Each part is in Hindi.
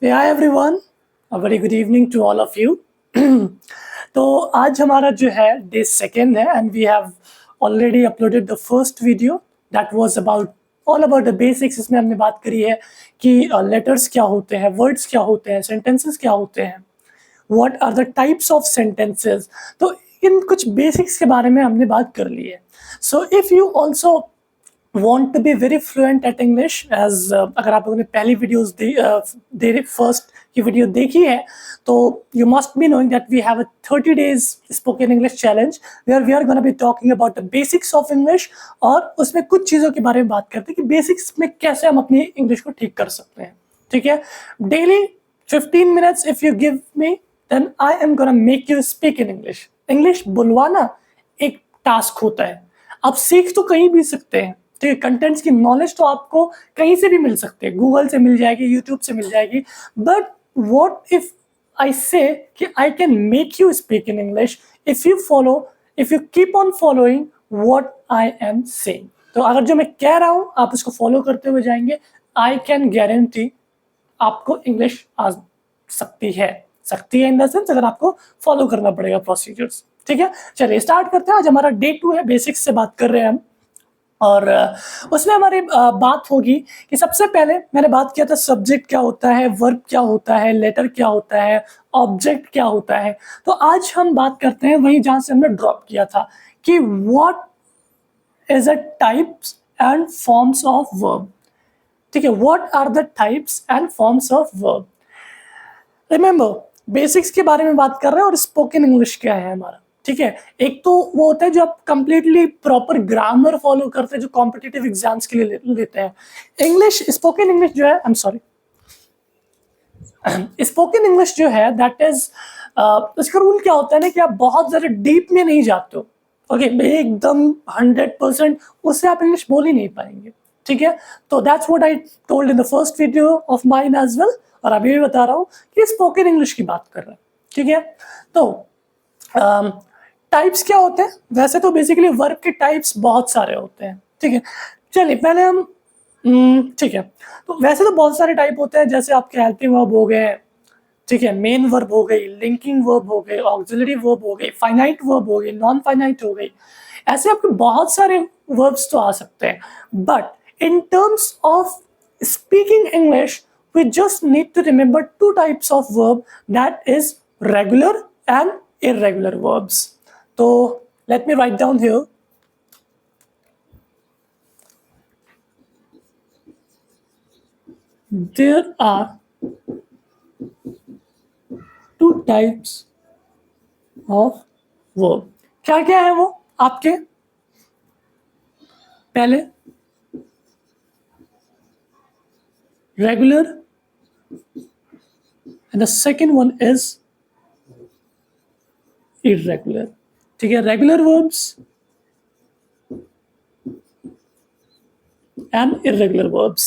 Hi everyone, a very good evening to all of you. तो आज हमारा जो है डे सेकेंड है and we have already uploaded the first video that was about all about the basics. इसमें हमने बात करी है कि लेटर्स क्या होते हैं, वर्ड्स क्या होते हैं, सेंटेंसेस क्या होते हैं, what are the types of sentences. तो इन कुछ बेसिक्स के बारे में हमने बात कर ली है। So if you also want to be very fluent at English as अगर आप लोगों ने पहली वीडियोस दे फर्स्ट की वीडियो देखी है तो you must be knowing that we have a 30 days spoken English challenge where we are going to be talking about the basics of English और उसमें कुछ चीज़ों के बारे में बात करते हैं कि बेसिक्स में कैसे हम अपनी इंग्लिश को ठीक कर सकते हैं। ठीक है, daily 15 minutes if you give me then I am going to make you speak in English। English बुलवाना एक टास्क होता है, आप सीख तो कहीं भी सकते हैं। ठीक है, कंटेंट्स की नॉलेज तो आपको कहीं से भी मिल सकते हैं, गूगल से मिल जाएगी, यूट्यूब से मिल जाएगी, बट व्हाट इफ आई से कि I can make you speak in English if you keep on following what I am saying. तो अगर जो मैं कह रहा हूं आप उसको फॉलो करते हुए जाएंगे, आई कैन गारंटी आपको इंग्लिश आ सकती है इन द सेंस अगर आपको फॉलो करना पड़ेगा प्रोसीजर्स। ठीक है, चलिए स्टार्ट करते हैं। आज हमारा डे 2 है, बेसिक्स से बात कर रहे हैं हम और उसमें हमारी बात होगी कि सबसे पहले मैंने बात किया था सब्जेक्ट क्या होता है, वर्ब क्या होता है, लेटर क्या होता है, ऑब्जेक्ट क्या होता है। तो आज हम बात करते हैं वहीं जहाँ से हमने ड्रॉप किया था कि what is a types and forms of verb. ठीक है, what are the types and forms of verb. Remember, basics के बारे में बात कर रहे हैं और स्पोकन इंग्लिश क्या है हमारा। ठीक है, एक तो वो होता है जो आप कंप्लीटली प्रॉपर ग्रामर फॉलो करते हैं, जो कॉम्पिटिटिव एग्जाम्स के लिए लेते हैं। इंग्लिश, स्पोकन इंग्लिश जो है, I am sorry, spoken English जो है दैट इज उसका रूल क्या होता है ना कि आप बहुत ज़्यादा डीप में नहीं जाते हो। ओके, एकदम 100% उससे आप इंग्लिश बोल ही नहीं पाएंगे। ठीक है, तो that's what I told in the first video of mine as well, और अभी भी बता रहा हूँ कि स्पोकन इंग्लिश की बात कर रहे हैं। ठीक है, तो टाइप्स क्या होते हैं? वैसे तो बेसिकली वर्ब के टाइप्स बहुत सारे होते हैं। ठीक है, चलिए पहले हम ठीक है, तो वैसे तो बहुत सारे टाइप होते हैं, जैसे आपके हेल्पिंग वर्ब हो गए, ठीक है, मेन वर्ब हो गई, लिंकिंग वर्ब हो गए, ऑक्सिलरी वर्ब हो गई, फाइनाइट वर्ब हो गई, नॉन फाइनाइट हो गई। ऐसे आपके बहुत सारे वर्ब्स तो आ सकते हैं, but in terms of speaking English we just need to remember two types of verb, that is regular and irregular verbs. So let me write down here. There are two types of verb. क्या क्या है वो आपके? पहले regular and the second one is irregular. ठीक है, regular verbs and irregular verbs.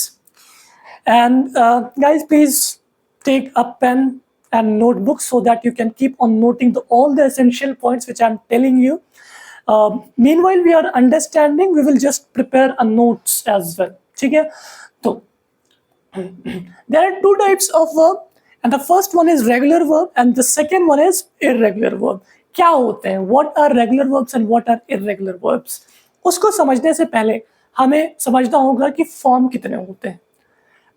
And guys, please take a pen and notebook so that you can keep on noting all the essential points which I'm telling you. Meanwhile we are understanding, we will just prepare a notes as well. ठीक है, तो there are two types of verb and the first one is regular verb and the second one is irregular verb. क्या होते हैं? What are regular verbs and what are irregular verbs? उसको समझने से पहले हमें समझना होगा कि फॉर्म कितने होते हैं।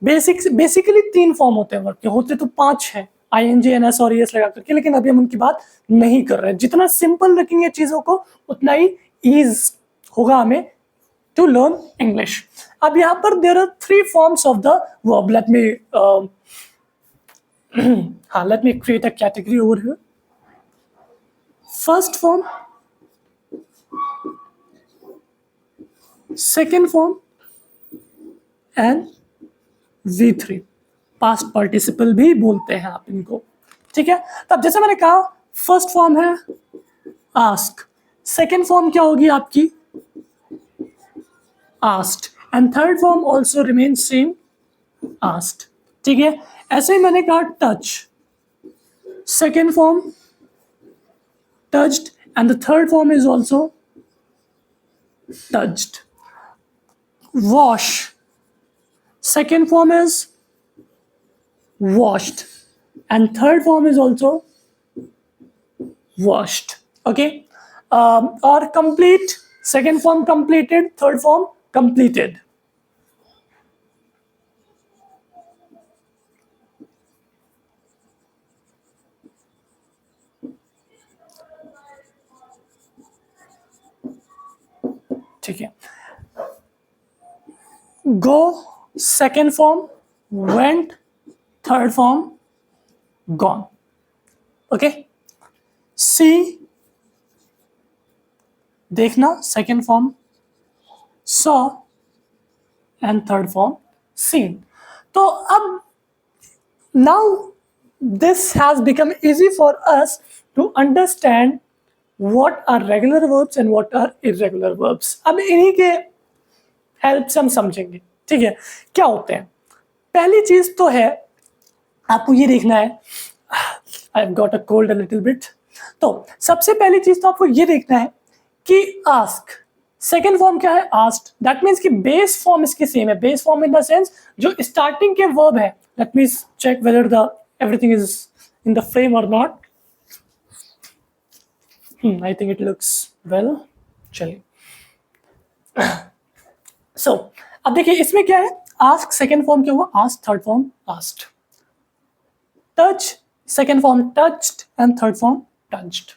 बेसिकली 3 फॉर्म होते हैं वर्ब के, होते तो 5 हैं, ING, NS और ES लगा करके, लेकिन अभी हम उनकी बात नहीं कर रहे हैं। जितना सिंपल रखेंगे चीज़ों को उतना ही ईज होगा हमें टू लर्न इंग्लिश। अब यहाँ पर there are 3 forms of the verb. Let me create a category over here. First form, second form and V3, past participle भी बोलते हैं आप इनको। ठीक है, तब जैसे मैंने कहा फर्स्ट फॉर्म है आस्क, सेकेंड फॉर्म क्या होगी आपकी asked, and third form also remain same asked. ठीक है, ऐसे ही मैंने कहा touch, second form touched and the third form is also touched. Wash, second form is washed, and third form is also washed. Okay, or complete, second form completed, third form completed. ठीक है, go, second form, went, third form gone. Okay, see, देखना, second form, saw, and third form seen. तो अब now this has become easy for us to understand what are regular verbs and what are irregular verbs. अब इन्हीं के हेल्प से हम समझेंगे. ठीक है, क्या होते हैं. पहली चीज तो है, आपको ये देखना है, I have got a cold a little bit. तो सबसे पहली चीज तो आपको ये देखना है कि आस्क, सेकेंड फॉर्म क्या है, आस्क्ड. दैट मीन्स कि बेस फॉर्म इसकी सेम है. Base form in the sense जो स्टार्टिंग के वर्ब है. Let me check whether the everything is in the frame और not. I think it looks well. चलिए, सो अब देखिए इसमें क्या है, आस्क सेकेंड फॉर्म क्या हुआ, ask, third form asked. Touch, second form touched, and third form touched.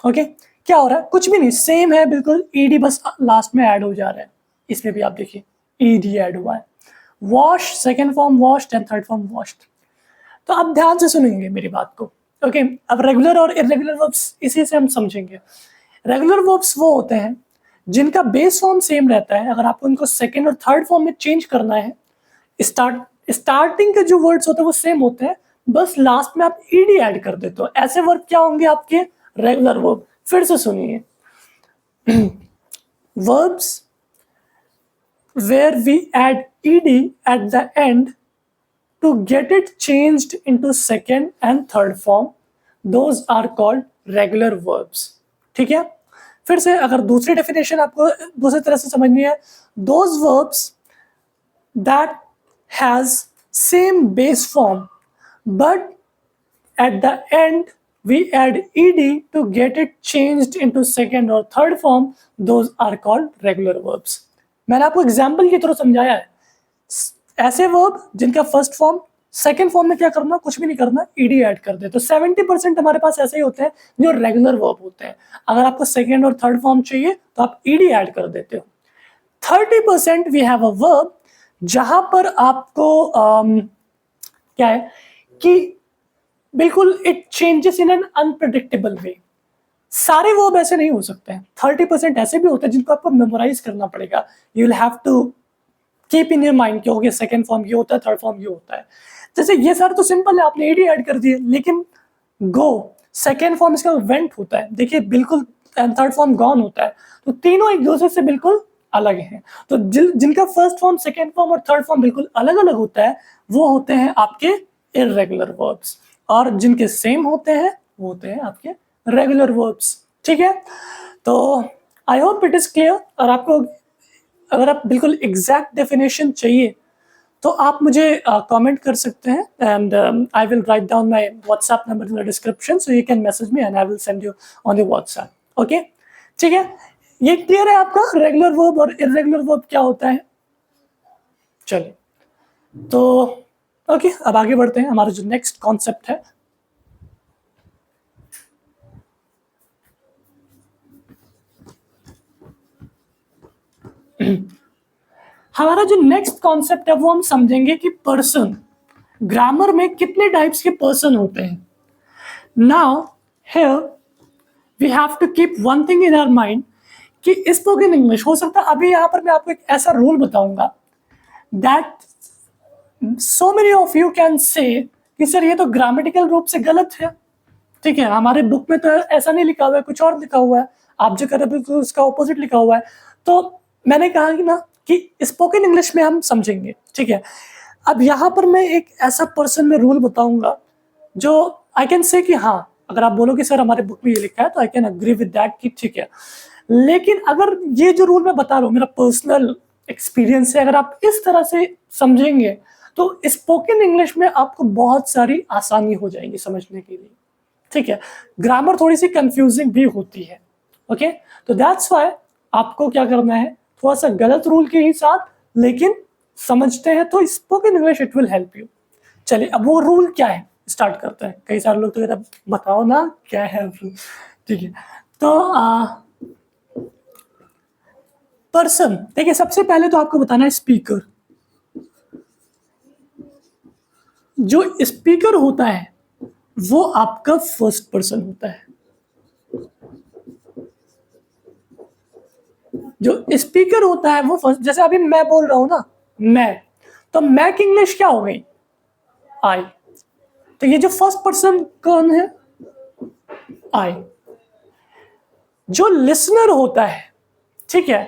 Okay, क्या हो रहा है, कुछ भी नहीं, सेम है बिल्कुल. ईडी बस लास्ट में ऐड हो जा रहा है. इसमें भी आप देखिए ईडी ऐड हुआ है. Wash, second form washed, and third form washed. तो आप ध्यान से सुनेंगे मेरी बात को. ओके, अब रेगुलर और इरेगुलर वर्ब्स इसी से हम समझेंगे. रेगुलर वर्ब्स वो होते हैं जिनका बेस फॉर्म सेम रहता है. अगर आपको इनको सेकेंड और थर्ड फॉर्म में चेंज करना है, स्टार्टिंग के जो वर्ड्स होते हैं वो सेम होते हैं, बस लास्ट में आप ईडी ऐड कर देते हो. ऐसे वर्ब क्या होंगे आपके, रेगुलर वर्ब. फिर से सुनिए, verbs where we add ed at the end to get it changed into second and third form, those are called regular verbs. ठीक है, फिर से अगर दूसरी डेफिनेशन आपको दूसरी तरह से समझनी है, those verbs that has same base form but at the end we add ed to get it changed into second or third form, those are called regular verbs. मैंने आपको एग्जाम्पल के थ्रू समझाया है. ऐसे वर्ब जिनका फर्स्ट फॉर्म सेकेंड फॉर्म में क्या करना, कुछ भी नहीं करना, ईडी ऐड कर दे. तो 70% हमारे पास ऐसे ही होते हैं जो रेगुलर वर्ब होते हैं. अगर आपको सेकेंड और थर्ड फॉर्म चाहिए तो आप ईडी ऐड कर देते हो. 30% वी हैव अ वर्ब जहां पर आपको क्या है कि बिल्कुल it changes in an unpredictable way. सारे वर्ब ऐसे नहीं हो सकते हैं. 30% ऐसे भी होते हैं जिनको आपको मेमोराइज करना पड़ेगा. You will have to keep in your mind कि ओके सेकंड फॉर्म ये होता है, थर्ड फॉर्म ये होता है. जैसे ये सारे तो सिंपल है, आपने एडी ऐड कर दिए. लेकिन गो, सेकेंड फॉर्म इसका वेंट होता है, देखिए बिल्कुल. थर्ड फॉर्म गॉन होता है. तो तीनों एक दूसरे से बिल्कुल अलग हैं. तो जिनका फर्स्ट फॉर्म, सेकेंड फॉर्म और थर्ड फॉर्म बिल्कुल अलग अलग होता है, वो होते हैं आपके इररेगुलर वर्ब्स. और जिनके सेम होते हैं वो होते हैं आपके रेगुलर वर्ब्स. ठीक है, तो I hope it is clear. और आपको अगर आप बिल्कुल एग्जैक्ट डेफिनेशन चाहिए तो आप मुझे कमेंट कर सकते हैं. And I will write down my WhatsApp number in the description, so you can message me and I will send you on the WhatsApp. Okay, ठीक है, ये क्लियर है आपका रेगुलर वर्ब और इररेगुलर वर्ब क्या होता है. चलिए, तो ओके, अब आगे बढ़ते हैं. हमारा जो नेक्स्ट कॉन्सेप्ट है, हमारा जो नेक्स्ट कॉन्सेप्ट है वो हम समझेंगे कि पर्सन, ग्रामर में कितने टाइप्स के पर्सन होते हैं. Now here we have to keep one thing in our mind कि स्पोकन इंग्लिश, हो सकता है अभी यहाँ पर मैं आपको एक ऐसा रूल बताऊंगा that so many of you can say कि सर ये तो ग्रामेटिकल रूप से गलत है. ठीक है, हमारे बुक में तो ऐसा नहीं लिखा हुआ है, कुछ और लिखा हुआ है. आप जो कर रहे हो उसका ऑपोजिट लिखा हुआ है. तो मैंने कहा कि ना कि स्पोकन इंग्लिश में हम समझेंगे. ठीक है, अब यहाँ पर मैं एक ऐसा पर्सन में रूल बताऊंगा जो आई कैन से कि हाँ, अगर आप बोलो कि सर हमारे बुक में ये लिखा है तो I can agree with that कि ठीक है. लेकिन अगर ये जो रूल मैं बता रहा हूँ मेरा पर्सनल एक्सपीरियंस है, अगर आप इस तरह से समझेंगे तो स्पोकन इंग्लिश में आपको बहुत सारी आसानी हो जाएगी समझने के लिए, ठीक है। ग्रामर थोड़ी सी कंफ्यूजिंग भी होती है, ओके। तो दैट्स वाई आपको क्या करना है, थोड़ा सा गलत रूल के ही साथ लेकिन समझते हैं तो spoken English it will help you. चलिए अब वो रूल क्या है स्टार्ट करते हैं। कई सारे लोग तो कहते हैं बताओ ना क्या है रूल, ठीक है। तो पर्सन, देखिए सबसे पहले तो आपको बताना है स्पीकर। जो स्पीकर होता है वो आपका फर्स्ट पर्सन होता है। जो स्पीकर होता है वो फर्स्ट, जैसे अभी मैं बोल रहा हूं ना मैं, तो मैं की इंग्लिश क्या हो गई, आई। तो ये जो फर्स्ट पर्सन कौन है, आई। जो लिसनर होता है, ठीक है,